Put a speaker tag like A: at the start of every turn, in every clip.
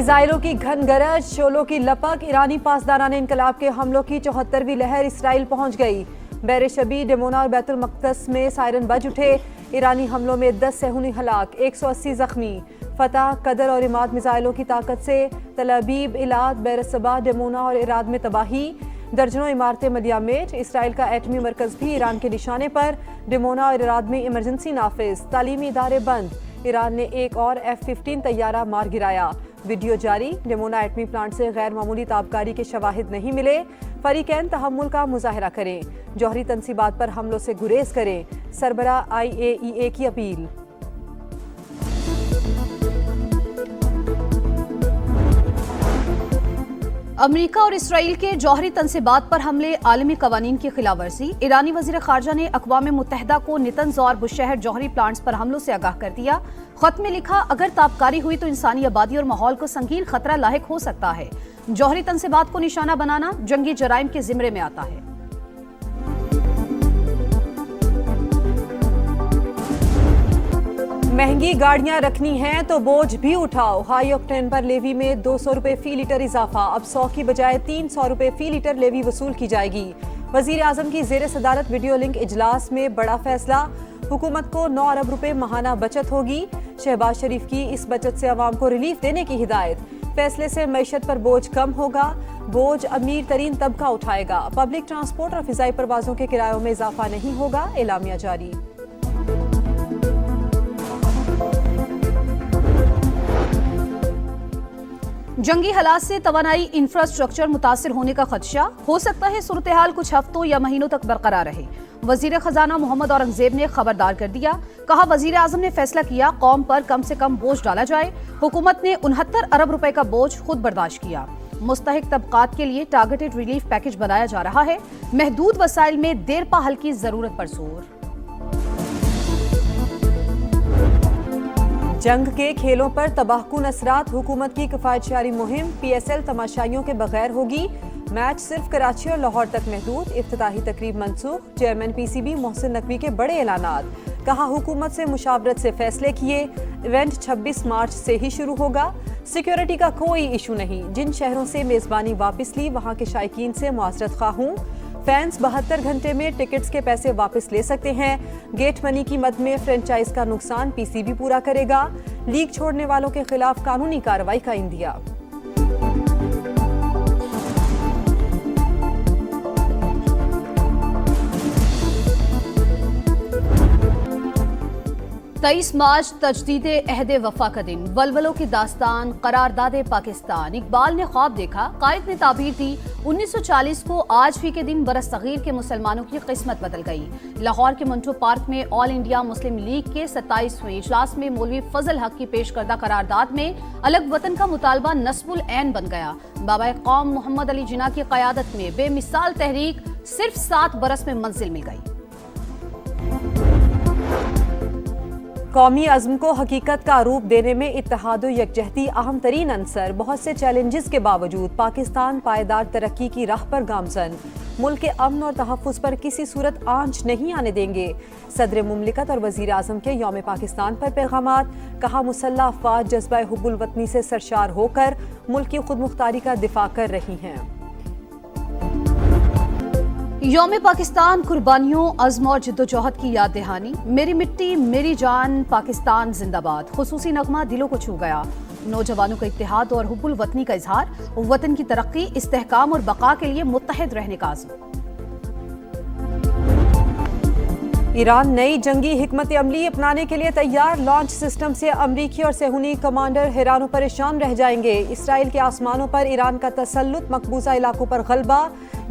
A: میزائلوں کی گھن گرج، شعلوں کی لپک، ایرانی پاسداران انقلاب کے حملوں کی 74ویں لہر اسرائیل پہنچ گئی۔ بحر شبی، ڈمونا اور بیت المقدس میں سائرن بج اٹھے۔ ایرانی حملوں میں 10 صہیونی ہلاک، 180 زخمی۔ فتح، قدر اور عماد میزائلوں کی طاقت سے تل ابیب، ایلات، بیر الصباح، ڈمونا اور ایراد میں تباہی، درجنوں عمارتیں ملیامٹ۔ اسرائیل کا ایٹمی مرکز بھی ایران کے نشانے پر، ڈمونا اور ایراد میں ایمرجنسی نافذ، تعلیمی ادارے بند۔ ایران نے ایک اور F-15 طیارہ مار گرایا۔ ویڈیو جاری، ڈمونا ایٹمی پلانٹ سے غیر معمولی تابکاری کے شواہد نہیں ملے۔ فریقین تحمل کا مظاہرہ کریں، جوہری تنصیبات پر حملوں سے گریز کریں، سربراہ IAEA کی اپیل۔
B: امریکہ اور اسرائیل کے جوہری تنصیبات پر حملے عالمی قوانین کی خلاف ورزی۔ ایرانی وزیر خارجہ نے اقوام متحدہ کو نتنز اور بشہر جوہری پلانٹس پر حملوں سے آگاہ کر دیا۔ خط میں لکھا، اگر تابکاری ہوئی تو انسانی آبادی اور ماحول کو سنگین خطرہ لاحق ہو سکتا ہے۔ جوہری تنصیبات کو نشانہ بنانا جنگی جرائم کے زمرے میں آتا ہے۔
A: مہنگی گاڑیاں رکھنی ہیں تو بوجھ بھی اٹھاؤ۔ ہائی آکٹین پر لیوی میں 200 روپے فی لیٹر اضافہ، اب 100 کی بجائے 300 روپے فی لیٹر لیوی وصول کی جائے گی۔ وزیر اعظم کی زیر صدارت ویڈیو لنک اجلاس میں بڑا فیصلہ، حکومت کو 9 ارب روپے ماہانہ بچت ہوگی۔ شہباز شریف کی اس بچت سے عوام کو ریلیف دینے کی ہدایت۔ فیصلے سے معیشت پر بوجھ کم ہوگا، بوجھ امیر ترین طبقہ اٹھائے گا۔ پبلک ٹرانسپورٹ اور فضائی پروازوں کے کرایوں میں اضافہ نہیں ہوگا، اعلامیہ جاری۔
B: جنگی حالات سے توانائی انفراسٹرکچر متاثر ہونے کا خدشہ، ہو سکتا ہے صورتحال کچھ ہفتوں یا مہینوں تک برقرار رہے۔ وزیر خزانہ محمد اورنگزیب نے خبردار کر دیا، کہا وزیر اعظم نے فیصلہ کیا قوم پر کم سے کم بوجھ ڈالا جائے۔ حکومت نے 69 ارب روپے کا بوجھ خود برداشت کیا۔ مستحق طبقات کے لیے ٹارگیٹڈ ریلیف پیکج بنایا جا رہا ہے۔ محدود وسائل میں دیر پا حل کی ضرورت پر زور۔
A: جنگ کے کھیلوں پر تباہ کن اثرات، حکومت کی کفایت شعاری مہم PSL تماشائیوں کے بغیر ہوگی۔ میچ صرف کراچی اور لاہور تک محدود، افتتاحی تقریب منسوخ۔ چیئرمین PCB محسن نقوی کے بڑے اعلانات، کہا حکومت سے مشاورت سے فیصلے کیے، ایونٹ 26 مارچ سے ہی شروع ہوگا۔ سیکیورٹی کا کوئی ایشو نہیں، جن شہروں سے میزبانی واپس لی وہاں کے شائقین سے معذرت خواہ ہوں۔ فینس 72 گھنٹے میں ٹکٹس کے پیسے واپس لے سکتے ہیں۔ گیٹ منی کی مد میں فرنچائز کا نقصان PCB پورا کرے گا۔ لیگ چھوڑنے والوں کے خلاف قانونی کارروائی کا عندیہ۔
B: تئیس مارچ تجدید عہد وفا کا دن، ولولوں کی داستان، قرارداد پاکستان۔ اقبال نے خواب دیکھا، قائد نے تعبیر دی، 1940 کو آج ہی کے دن برصغیر کے مسلمانوں کی قسمت بدل گئی۔ لاہور کے منٹو پارک میں آل انڈیا مسلم لیگ کے 27ویں اجلاس میں مولوی فضل حق کی پیش کردہ قرارداد میں الگ وطن کا مطالبہ نصب العین بن گیا۔ بابا قوم محمد علی جناح کی قیادت میں بے مثال تحریک صرف 7 برس میں منزل مل گئی۔
A: قومی عزم کو حقیقت کا روپ دینے میں اتحاد و یکجہتی اہم ترین عنصر۔ بہت سے چیلنجز کے باوجود پاکستان پائیدار ترقی کی راہ پر گامزن۔ ملک کے امن اور تحفظ پر کسی صورت آنچ نہیں آنے دیں گے۔ صدر مملکت اور وزیر اعظم کے یوم پاکستان پر پیغامات، کہا مسلح افواج جذبہ حب الوطنی سے سرشار ہو کر ملک کی خود مختاری کا دفاع کر رہی ہیں۔
B: یوم پاکستان قربانیوں، عزم اور جدوجہد کی یاد دہانی۔ میری مٹی میری جان، پاکستان زندہ باد۔ خصوصی نغمہ دلوں کو چھو گیا۔ نوجوانوں کا اتحاد اور حب الوطنی کا اظہار، وطن کی ترقی، استحکام اور بقا کے لیے متحد رہنے کا عزم۔
A: ایران نئی جنگی حکمت عملی اپنانے کے لیے تیار، لانچ سسٹم سے امریکی اور صہیونی کمانڈر حیران و پریشان رہ جائیں گے۔ اسرائیل کے آسمانوں پر ایران کا تسلط، مقبوضہ علاقوں پر غلبہ،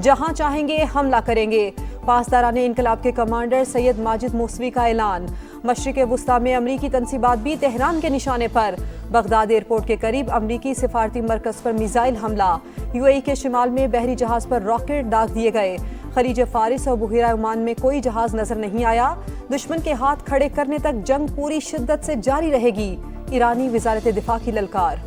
A: جہاں چاہیں گے حملہ کریں گے۔ پاسداران انقلاب کے کمانڈر سید ماجد موسوی کا اعلان۔ مشرق وسطی میں امریکی تنصیبات بھی تہران کے نشانے پر، بغداد ایئرپورٹ کے قریب امریکی سفارتی مرکز پر میزائل حملہ۔ UAE کے شمال میں بحری جہاز پر راکٹ داغ دیے گئے۔ خلیج فارس اور بحیرہ عمان میں کوئی جہاز نظر نہیں آیا۔ دشمن کے ہاتھ کھڑے کرنے تک جنگ پوری شدت سے جاری رہے گی، ایرانی وزارت دفاع کی للکار۔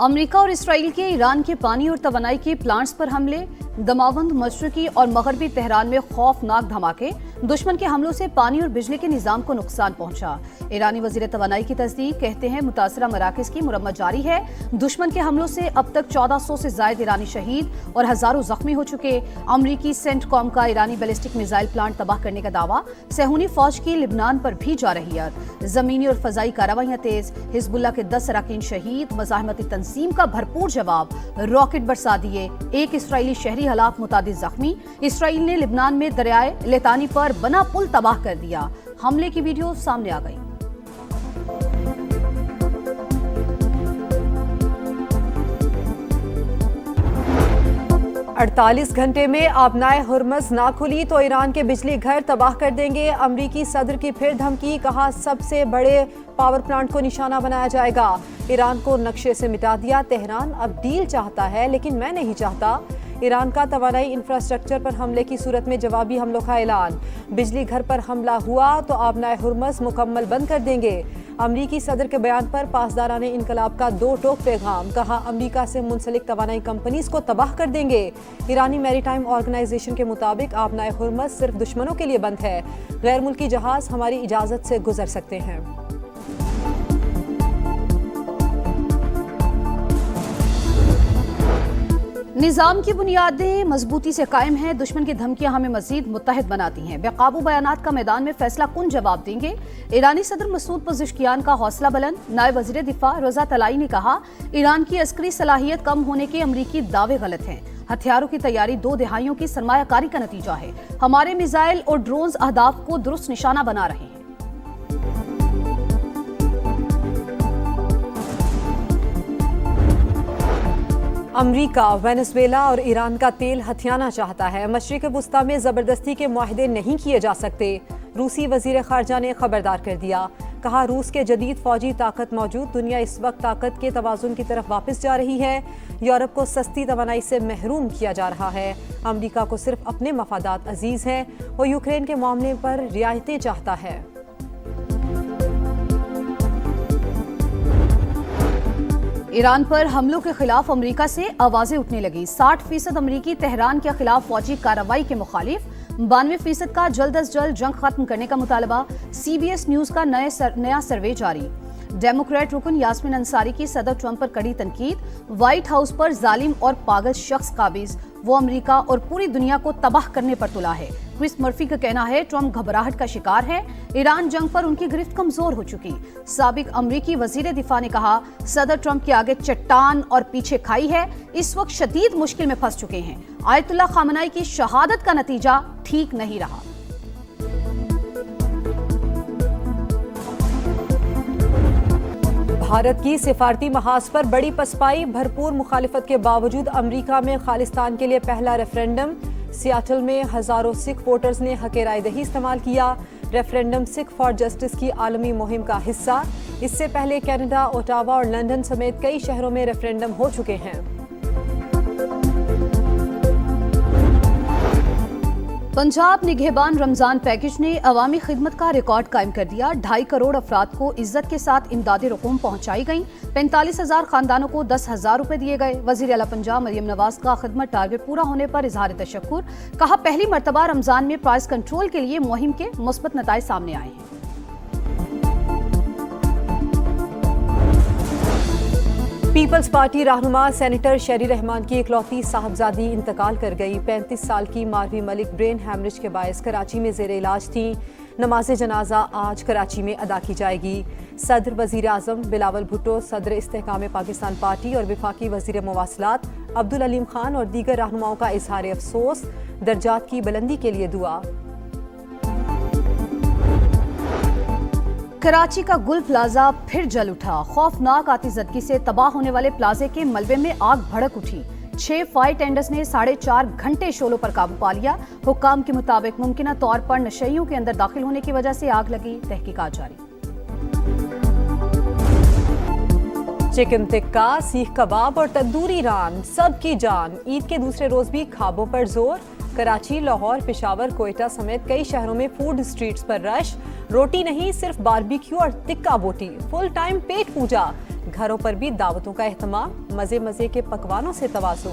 B: امریکہ اور اسرائیل کے ایران کے پانی اور توانائی کے پلانٹس پر حملے، दमावंद, मशरकी और मगरबी तेहरान में खौफनाक धमाके, दुश्मन के हमलों से पानी और बिजली के निजाम को नुकसान पहुंचा। ईरानी वजीर तवानाई की तस्दीक, कहते हैं मुतासरा मराकज की मुरम्मत जारी है। दुश्मन के हमलों से अब तक 1400 से जायद ईरानी शहीद और हजारों जख्मी हो चुके। अमरीकी सेंटकॉम का ईरानी बैलिस्टिक मिसाइल प्लांट तबाह करने का दावा। सहूनी फौज की लिबनान पर भी जा रही है जमीनी और फजाई कार्रवाइयां तेज। हिजबुल्लाह के 10 अरकान शहीद, मज़ाहमती तंजीम का भरपूर जवाब, रॉकेट बरसा दिए। एक इसराइली शहरी हलाक, मुतादिद जख्मी। इसराइल ने लिबनान में दरियाए लितानी पर बना पुल तबाह कर दिया। हमले की वीडियो सामने आ गई।
A: अड़तालीस घंटे में आबनाए हुर्मज़ ना खुली तो ईरान के बिजली घर तबाह कर देंगे। अमरीकी सदर की फिर धमकी, कहा सबसे बड़े पावर प्लांट को निशाना बनाया जाएगा। ईरान को नक्शे से मिटा दिया। तेहरान अब डील चाहता है लेकिन मैं नहीं चाहता। ईरान का तवानाई इंफ्रास्ट्रक्चर पर हमले की सूरत में जवाबी हमलों का ऐलान। बिजली घर पर हमला हुआ तो आबनाए हुर्मज़ मुकम्मल बंद कर देंगे। अमरीकी सदर के बयान पर पासदाराने इनकलाब का दो टोक पैगाम, कहा अमरीका से मुंसलिक तवानाई कंपनीज को तबाह कर देंगे। ईरानी मैरीटाइम ऑर्गेनाइजेशन के मुताबिक आबनाए हुर्मज़ सिर्फ दुश्मनों के लिए बंद है। गैर मुल्की जहाज हमारी इजाज़त से गुजर सकते हैं।
B: निजाम की बुनियादें मजबूती से कायम हैं। दुश्मन की धमकियां हमें मजीद मुत्तहद बनाती हैं। बेकाबू बयानात का मैदान में फैसला कुन जवाब देंगे। ईरानी सदर मसूद पज़ेश्कियान का हौसला बुलंद। नायब वज़ीर दिफा रज़ा तलाई ने कहा ईरान की अस्करी सलाहियत कम होने के अमरीकी दावे गलत हैं। हथियारों की तैयारी 2 दहाइयों की सरमायाकारी का नतीजा है। हमारे मिसाइल और ड्रोन्स अहदाफ को दुरुस्त निशाना बना रहे हैं।
A: अमरीका वेनेजुएला और ईरान का तेल हथियाना चाहता है। मशरिक़ वुस्ता में ज़बरदस्ती के मुआहदे नहीं किए जा सकते। रूसी वज़ीर ख़ारजा ने खबरदार कर दिया। कहा रूस के जदीद फ़ौजी ताकत मौजूद दुनिया इस वक्त ताकत के तवाज़ुन की तरफ वापस जा रही है। यूरोप को सस्ती तवानाई से महरूम किया जा रहा है। अमरीका को सिर्फ अपने मफादात अजीज़ हैं। वो यूक्रेन के मामले पर रियायतें चाहता है।
B: ईरान पर हमलों के खिलाफ अमरीका से आवाजें उठने लगी। 60% अमरीकी तेहरान के खिलाफ फौजी कार्रवाई के मुखालिफ। 92% का जल्द अज जल्द जंग खत्म करने का मुतालबा। CBS न्यूज का नया सर्वे जारी। डेमोक्रेट रुकन यास्मीन अंसारी की सदर ट्रंप पर कड़ी तनकीद। व्हाइट हाउस पर जालिम और पागल शख्स काबिज, वो अमेरिका और पूरी दुनिया को तबाह करने पर तुला है। क्रिस मर्फी का कहना है ट्रंप घबराहट का शिकार है। ईरान जंग पर उनकी गिरफ्त कमजोर हो चुकी। साबिक अमरीकी वजीर दिफा ने कहा सदर ट्रंप के आगे चट्टान और पीछे खाई है। इस वक्त शदीद मुश्किल में फंस चुके हैं। आयतुल्लाह खामनाई की शहादत का नतीजा ठीक नहीं रहा।
A: भारत की सिफारती महाज पर बड़ी पसपाई। भरपूर मुखालिफत के बावजूद अमरीका में खालिस्तान के लिए पहला रेफरेंडम। सियाटल में हजारों सिख वोटर्स ने हक राय दही इस्तेमाल किया। रेफरेंडम सिख फॉर जस्टिस की आलमी मुहिम का हिस्सा। इससे पहले कनाडा, ओटावा और लंदन समेत कई शहरों में रेफरेंडम हो चुके हैं।
B: पंजाब निगहबान रमजान पैकेज ने अवामी खिदमत का रिकॉर्ड कायम कर दिया। 2.5 करोड़ अफराद को इज्जत के साथ इमदादी रकूम पहुंचाई गई। 45,000 खानदानों को 10,000 रुपए दिए गए। वजीर आला पंजाब मरियम नवाज का खिदमत टारगेट पूरा होने पर इजहार तशक्कुर। कहा पहली मरतबा रमजान में प्राइस कंट्रोल के लिए मुहिम के मुस्बत नताइज सामने आए हैं।
A: पीपल्स पार्टी रहनुमा सेनेटर शेरी रहमान की इकलौती साहबजादी इंतकाल कर गई। 35 साल की मारवी मलिक ब्रेन हैमरेज के बायस कराची में जेर इलाज थी। नमाज जनाजा आज कराची में अदा की जाएगी। सदर वजीर आजम बिलावल भुट्टो, सदर इस्तेहकाम पाकिस्तान पार्टी और वफाकी वजीर मवासलात अब्दुल अलीम खान और दीगर रहनुमाओं का इजहार अफसोस। दर्जात की बुलंदी के लिए दुआ।
B: कराची का गुल प्लाजा फिर जल उठा। खौफनाक आतिशबाजी से तबाह होने वाले प्लाजे के मलबे में आग भड़क उठी। 6 फायर टेंडर्स ने 4.5 घंटे शोलों पर काबू पा लिया। हुक्काम के मुताबिक मुमकिना तौर पर नशइयों के अंदर दाखिल होने की वजह से आग लगी। तहकीकात जारी।
A: चिकन टिक्का, सीख कबाब और तंदूरी नान, सबकी जान। ईद के दूसरे रोज भी खाबों पर जोर। कराची, लाहौर, पेशावर, कोयटा समेत कई शहरों में फूड स्ट्रीट्स पर रश। रोटी नहीं, सिर्फ बारबेक्यू और टिक्का बोटी। फुल टाइम पेट पूजा। घरों पर भी दावतों का एहतमाम। मजे मजे के पकवानों से तवाज़ो।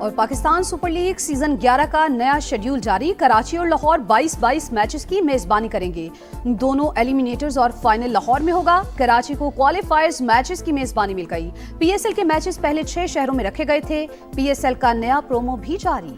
B: اور پاکستان سپر لیگ سیزن 11 کا نیا شیڈیول جاری. کراچی اور لاہور 22 میچز کی میزبانی کریں گے. دونوں ایلیمینیٹرز اور فائنل لاہور میں ہوگا. کراچی کو کوالیفائرز میچز کی میزبانی مل گئی. PSL کے میچز پہلے 6 شہروں میں رکھے گئے تھے. PSL کا نیا پرومو بھی جاری.